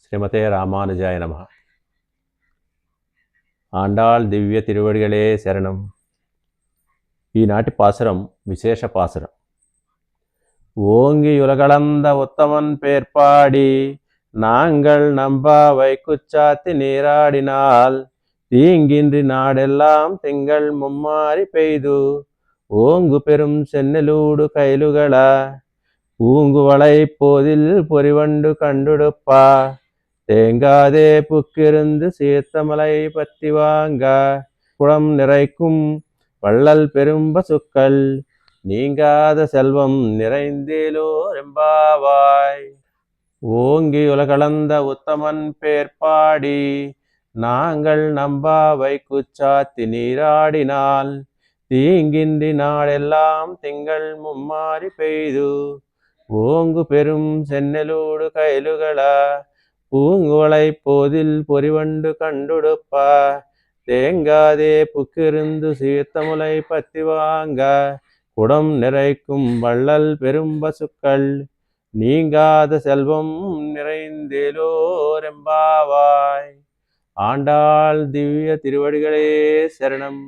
ஸ்ரீமதே ராமானுஜாய நமஹ. ஆண்டாள் திவ்ய திருவடிகளே சரணம். ఈనాటి పాసురం విశేష పాసురం. ஓங்கியுலகளந்த உத்தமன் பேர்பாடி நாங்கள் நம்பா வைக்குச்சாத்தி நீராடினால் தீங்கின்றி நாடெல்லாம் திங்கள் மும்மாறி பெய்து ஓங்கு பெரும் சென்னலூடு கைலுகள பூங்குவளை போதில் பொறிவண்டு கண்டுடுப்பா தேங்காதே புக்கிருந்து சீர்த்தமலை பத்தி வாங்க குளம் நிறைக்கும் வள்ளல் பெரும் பசுக்கள் நீங்காத செல்வம் நிறைந்தேலோ ரெம்பாவாய். ஓங்கி உலகளந்த உத்தமன் பேர்பாடி நாங்கள் நம்பா வைக்குச்சாத்தி நீராடினால் தீங்கின்றி நாடெல்லாம் திங்கள் மும்மாறி பெய்து ஓங்கு பெரும் சென்னலூடு கைலுகள பூங்குவளை போதில் பொறிவண்டு கண்டுடுப்பா தேங்காதே புக்கிருந்து சீர்த்தமுலை பத்தி வாங்க குடம் நிறைக்கும் வள்ளல் பெரும் பசுக்கள் நீங்காத செல்வம் நிறைந்தேலோரெம்பாவாய். ஆண்டாள் திவ்ய திருவடிகளே சரணம்.